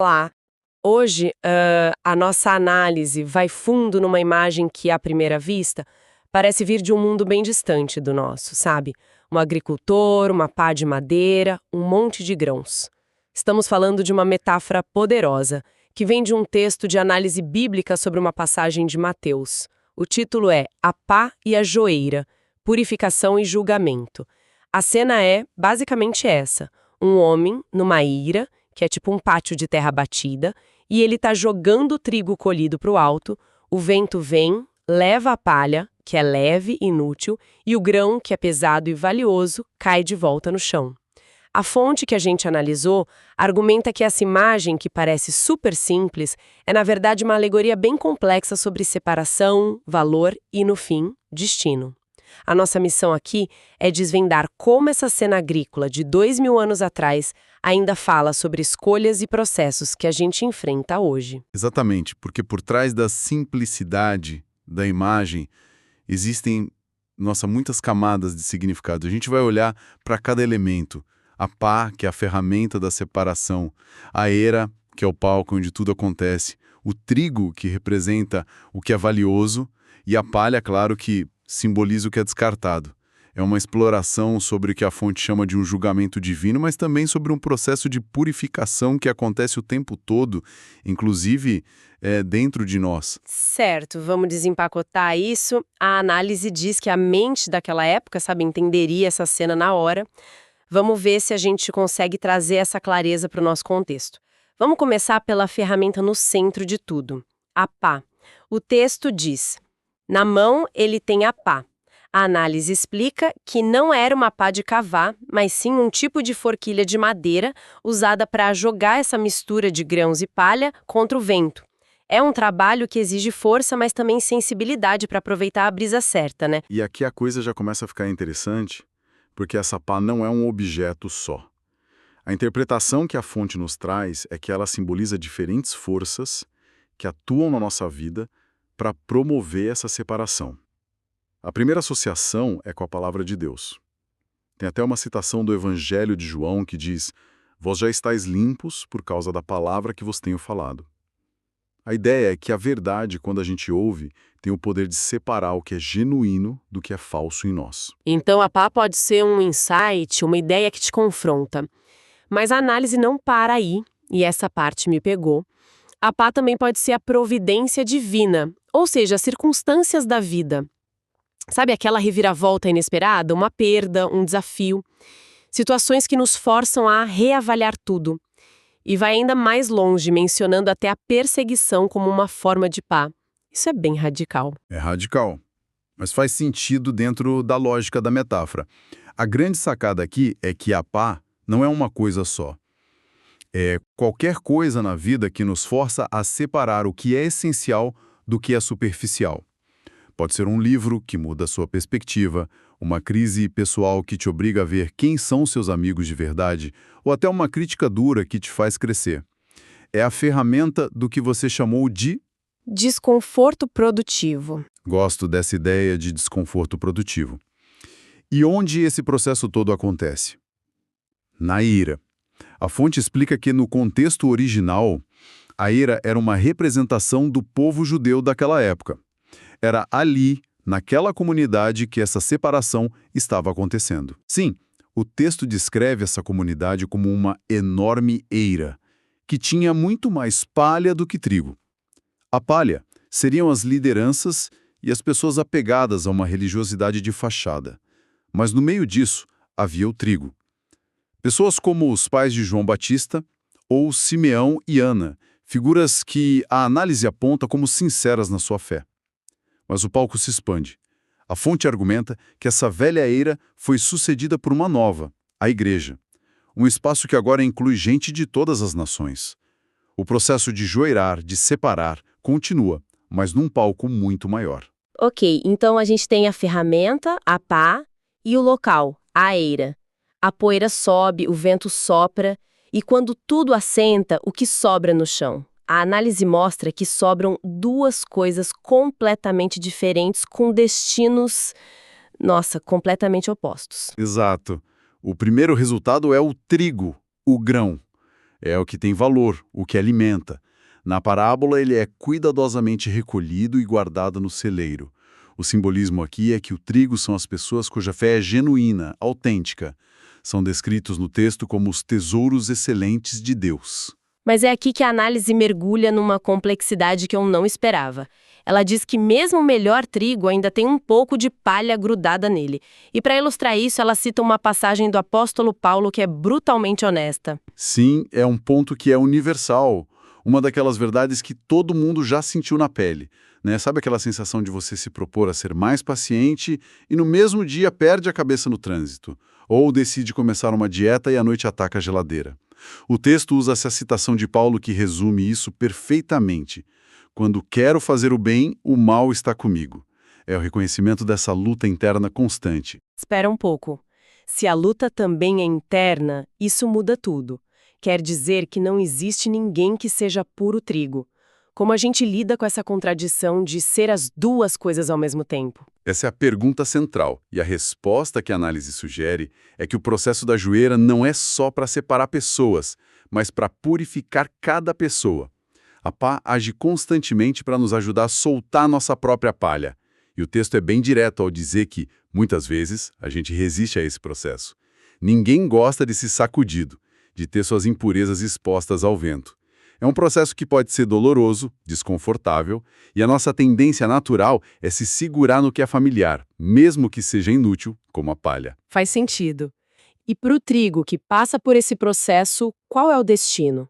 Olá. Hoje, a nossa análise vai fundo numa imagem que, à primeira vista, parece vir de um mundo bem distante do nosso, sabe? Um agricultor, uma pá de madeira, um monte de grãos. Estamos falando de uma metáfora poderosa, que vem de um texto de análise bíblica sobre uma passagem de Mateus. O título é A Pá e a Joeira, Purificação e Julgamento. A cena é basicamente essa: um homem numa eira, que é tipo um pátio de terra batida, e ele tá jogando o trigo colhido para o alto, o vento vem, leva a palha, que é leve e inútil, e o grão, que é pesado e valioso, cai de volta no chão. A fonte que a gente analisou argumenta que essa imagem, que parece super simples, é na verdade uma alegoria bem complexa sobre separação, valor e, no fim, destino. A nossa missão aqui é desvendar como essa cena agrícola de 2000 anos atrás ainda fala sobre escolhas e processos que a gente enfrenta hoje. Exatamente, porque por trás da simplicidade da imagem existem, muitas camadas de significado. A gente vai olhar para cada elemento. A pá, que é a ferramenta da separação. A eira, que é o palco onde tudo acontece. O trigo, que representa o que é valioso. E a palha, claro, que simboliza o que é descartado. É uma exploração sobre o que a fonte chama de um julgamento divino, mas também sobre um processo de purificação que acontece o tempo todo, inclusive dentro de nós. Certo, vamos desempacotar isso. A análise diz que a mente daquela época, sabe, entenderia essa cena na hora. Vamos ver se a gente consegue trazer essa clareza para o nosso contexto. Vamos começar pela ferramenta no centro de tudo, a pá. O texto diz: na mão ele tem a pá. A análise explica que não era uma pá de cavar, mas sim um tipo de forquilha de madeira usada para jogar essa mistura de grãos e palha contra o vento. É um trabalho que exige força, mas também sensibilidade para aproveitar a brisa certa, né? E aqui a coisa já começa a ficar interessante, porque essa pá não é um objeto só. A interpretação que a fonte nos traz é que ela simboliza diferentes forças que atuam na nossa vida para promover essa separação. A primeira associação é com a palavra de Deus. Tem até uma citação do Evangelho de João que diz: vós já estáis limpos por causa da palavra que vos tenho falado. A ideia é que a verdade, quando a gente ouve, tem o poder de separar o que é genuíno do que é falso em nós. Então a pá pode ser um insight, uma ideia que te confronta. Mas a análise não para aí, e essa parte me pegou. A pá também pode ser a providência divina, ou seja, as circunstâncias da vida. Sabe aquela reviravolta inesperada, uma perda, um desafio? Situações que nos forçam a reavaliar tudo. E vai ainda mais longe, mencionando até a perseguição como uma forma de pá. Isso é bem radical. É radical, mas faz sentido dentro da lógica da metáfora. A grande sacada aqui é que a pá não é uma coisa só. É qualquer coisa na vida que nos força a separar o que é essencial do que é superficial. Pode ser um livro que muda a sua perspectiva, uma crise pessoal que te obriga a ver quem são seus amigos de verdade, ou até uma crítica dura que te faz crescer. É a ferramenta do que você chamou de... Desconforto produtivo. Gosto dessa ideia de desconforto produtivo. E onde esse processo todo acontece? Na ira. A fonte explica que no contexto original, a ira era uma representação do povo judeu daquela época. Era ali, naquela comunidade, que essa separação estava acontecendo. Sim, o texto descreve essa comunidade como uma enorme eira, que tinha muito mais palha do que trigo. A palha seriam as lideranças e as pessoas apegadas a uma religiosidade de fachada. Mas no meio disso, havia o trigo. Pessoas como os pais de João Batista ou Simeão e Ana, figuras que a análise aponta como sinceras na sua fé. Mas o palco se expande. A fonte argumenta que essa velha eira foi sucedida por uma nova, a Igreja. Um espaço que agora inclui gente de todas as nações. O processo de joeirar, de separar, continua, mas num palco muito maior. Ok, então a gente tem a ferramenta, a pá, e o local, a eira. A poeira sobe, o vento sopra, e quando tudo assenta, o que sobra no chão? A análise mostra que sobram duas coisas completamente diferentes, com destinos, completamente opostos. Exato. O primeiro resultado é o trigo, o grão. É o que tem valor, o que alimenta. Na parábola, ele é cuidadosamente recolhido e guardado no celeiro. O simbolismo aqui é que o trigo são as pessoas cuja fé é genuína, autêntica. São descritos no texto como os tesouros excelentes de Deus. Mas é aqui que a análise mergulha numa complexidade que eu não esperava. Ela diz que mesmo o melhor trigo ainda tem um pouco de palha grudada nele. E para ilustrar isso, ela cita uma passagem do apóstolo Paulo que é brutalmente honesta. Sim, é um ponto que é universal. Uma daquelas verdades que todo mundo já sentiu na pele, né? Sabe aquela sensação de você se propor a ser mais paciente e no mesmo dia perde a cabeça no trânsito? Ou decide começar uma dieta e à noite ataca a geladeira? O texto usa essa citação de Paulo que resume isso perfeitamente. Quando quero fazer o bem, o mal está comigo. É o reconhecimento dessa luta interna constante. Espera um pouco. Se a luta também é interna, isso muda tudo. Quer dizer que não existe ninguém que seja puro trigo. Como a gente lida com essa contradição de ser as duas coisas ao mesmo tempo? Essa é a pergunta central, e a resposta que a análise sugere é que o processo da joeira não é só para separar pessoas, mas para purificar cada pessoa. A pá age constantemente para nos ajudar a soltar nossa própria palha. E o texto é bem direto ao dizer que, muitas vezes, a gente resiste a esse processo. Ninguém gosta de ser sacudido, de ter suas impurezas expostas ao vento. É um processo que pode ser doloroso, desconfortável, e a nossa tendência natural é se segurar no que é familiar, mesmo que seja inútil, como a palha. Faz sentido. E para o trigo que passa por esse processo, qual é o destino?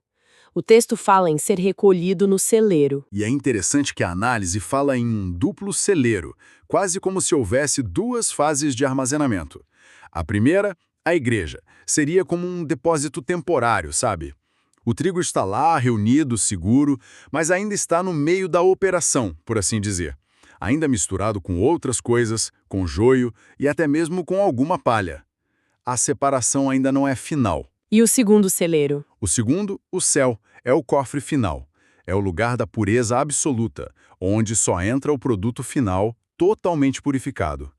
O texto fala em ser recolhido no celeiro. E é interessante que a análise fala em um duplo celeiro, quase como se houvesse duas fases de armazenamento. A primeira, a igreja, seria como um depósito temporário, sabe? O trigo está lá, reunido, seguro, mas ainda está no meio da operação, por assim dizer. Ainda misturado com outras coisas, com joio e até mesmo com alguma palha. A separação ainda não é final. E o segundo celeiro? O segundo, o céu, é o cofre final. É o lugar da pureza absoluta, onde só entra o produto final, totalmente purificado.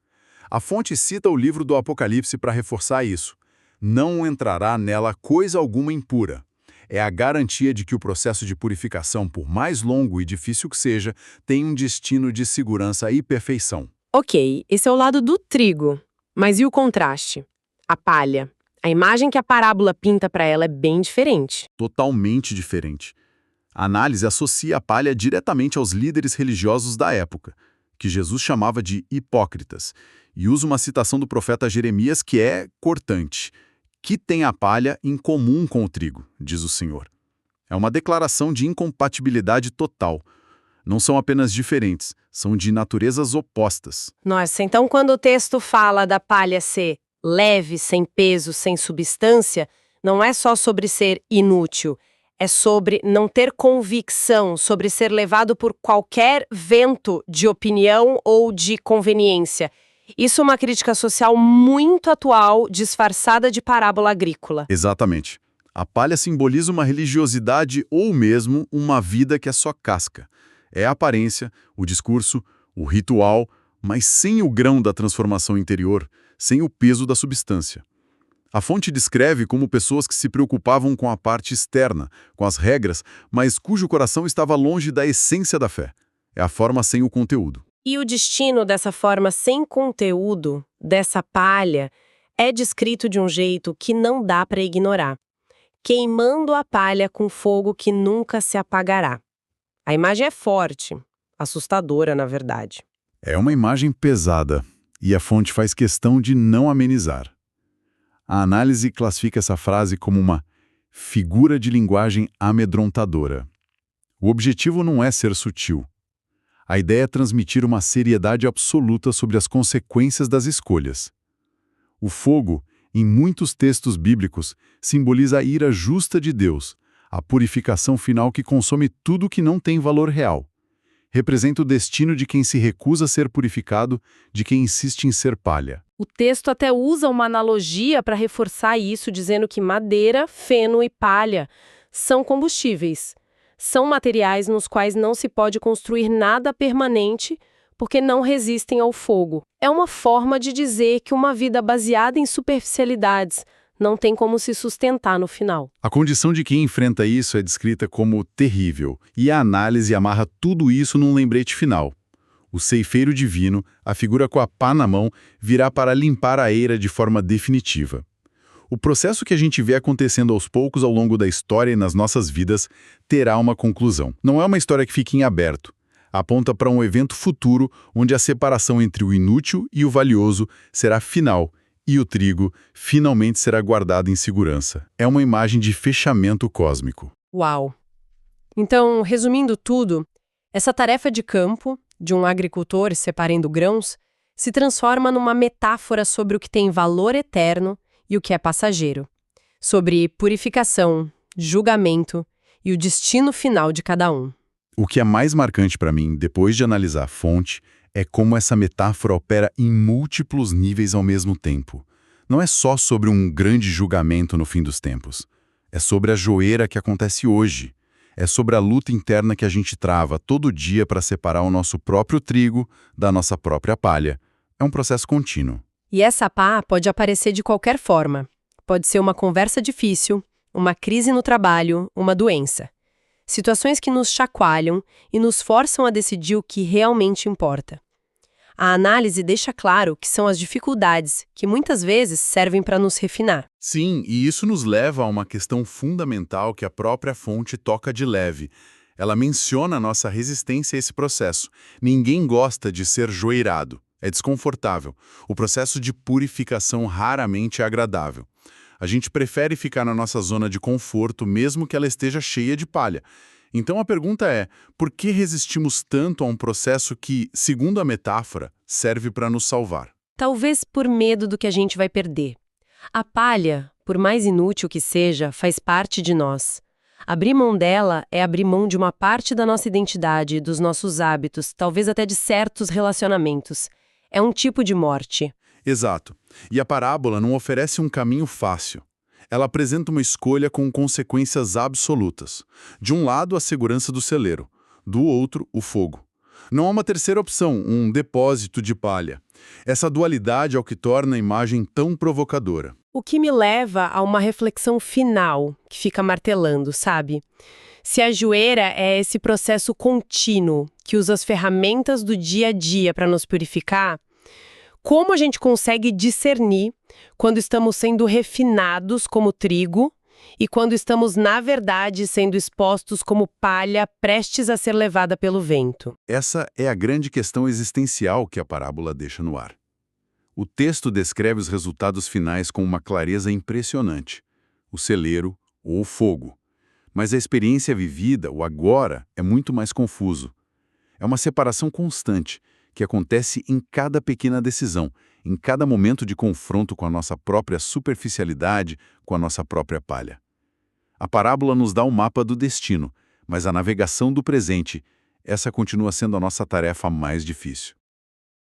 A fonte cita o livro do Apocalipse para reforçar isso. Não entrará nela coisa alguma impura. É a garantia de que o processo de purificação, por mais longo e difícil que seja, tem um destino de segurança e perfeição. Ok, esse é o lado do trigo. Mas e o contraste? A palha. A imagem que a parábola pinta para ela é bem diferente. Totalmente diferente. A análise associa a palha diretamente aos líderes religiosos da época, que Jesus chamava de hipócritas, e usa uma citação do profeta Jeremias que é cortante. Que tem a palha em comum com o trigo, diz o Senhor. É uma declaração de incompatibilidade total. Não são apenas diferentes, são de naturezas opostas. Nossa, então quando o texto fala da palha ser leve, sem peso, sem substância, não é só sobre ser inútil, é sobre não ter convicção, sobre ser levado por qualquer vento de opinião ou de conveniência. Isso é uma crítica social muito atual, disfarçada de parábola agrícola. Exatamente. A palha simboliza uma religiosidade ou mesmo uma vida que é só casca. É a aparência, o discurso, o ritual, mas sem o grão da transformação interior, sem o peso da substância. A fonte descreve como pessoas que se preocupavam com a parte externa, com as regras, mas cujo coração estava longe da essência da fé. É a forma sem o conteúdo. E o destino dessa forma sem conteúdo, dessa palha, é descrito de um jeito que não dá para ignorar. Queimando a palha com fogo que nunca se apagará. A imagem é forte, assustadora, na verdade. É uma imagem pesada, e a fonte faz questão de não amenizar. A análise classifica essa frase como uma figura de linguagem amedrontadora. O objetivo não é ser sutil. A ideia é transmitir uma seriedade absoluta sobre as consequências das escolhas. O fogo, em muitos textos bíblicos, simboliza a ira justa de Deus, a purificação final que consome tudo que não tem valor real. Representa o destino de quem se recusa a ser purificado, de quem insiste em ser palha. O texto até usa uma analogia para reforçar isso, dizendo que madeira, feno e palha são combustíveis. São materiais nos quais não se pode construir nada permanente porque não resistem ao fogo. É uma forma de dizer que uma vida baseada em superficialidades, não tem como se sustentar no final. A condição de quem enfrenta isso é descrita como terrível, e a análise amarra tudo isso num lembrete final. O ceifeiro divino, a figura com a pá na mão, virá para limpar a eira de forma definitiva. O processo que a gente vê acontecendo aos poucos ao longo da história e nas nossas vidas terá uma conclusão. Não é uma história que fica em aberto. Aponta para um evento futuro onde a separação entre o inútil e o valioso será final e o trigo finalmente será guardado em segurança. É uma imagem de fechamento cósmico. Uau! Então, resumindo tudo, essa tarefa de campo, de um agricultor separando grãos, se transforma numa metáfora sobre o que tem valor eterno e o que é passageiro, sobre purificação, julgamento e o destino final de cada um. O que é mais marcante para mim, depois de analisar a fonte, é como essa metáfora opera em múltiplos níveis ao mesmo tempo. Não é só sobre um grande julgamento no fim dos tempos. É sobre a joeira que acontece hoje. É sobre a luta interna que a gente trava todo dia para separar o nosso próprio trigo da nossa própria palha. É um processo contínuo. E essa pá pode aparecer de qualquer forma. Pode ser uma conversa difícil, uma crise no trabalho, uma doença. Situações que nos chacoalham e nos forçam a decidir o que realmente importa. A análise deixa claro que são as dificuldades que muitas vezes servem para nos refinar. Sim, e isso nos leva a uma questão fundamental que a própria fonte toca de leve. Ela menciona a nossa resistência a esse processo. Ninguém gosta de ser joeirado. É desconfortável. O processo de purificação raramente é agradável. A gente prefere ficar na nossa zona de conforto, mesmo que ela esteja cheia de palha. Então a pergunta é, por que resistimos tanto a um processo que, segundo a metáfora, serve para nos salvar? Talvez por medo do que a gente vai perder. A palha, por mais inútil que seja, faz parte de nós. Abrir mão dela é abrir mão de uma parte da nossa identidade, dos nossos hábitos, talvez até de certos relacionamentos. É um tipo de morte. Exato. E a parábola não oferece um caminho fácil. Ela apresenta uma escolha com consequências absolutas. De um lado, a segurança do celeiro. Do outro, o fogo. Não há uma terceira opção, um depósito de palha. Essa dualidade é o que torna a imagem tão provocadora. O que me leva a uma reflexão final, que fica martelando, sabe? Se a joeira é esse processo contínuo, que usa as ferramentas do dia a dia para nos purificar, como a gente consegue discernir quando estamos sendo refinados como trigo e quando estamos, na verdade, sendo expostos como palha prestes a ser levada pelo vento? Essa é a grande questão existencial que a parábola deixa no ar. O texto descreve os resultados finais com uma clareza impressionante. O celeiro ou o fogo. Mas a experiência vivida, o agora, é muito mais confuso. É uma separação constante, que acontece em cada pequena decisão, em cada momento de confronto com a nossa própria superficialidade, com a nossa própria palha. A parábola nos dá um mapa do destino, mas a navegação do presente, essa continua sendo a nossa tarefa mais difícil.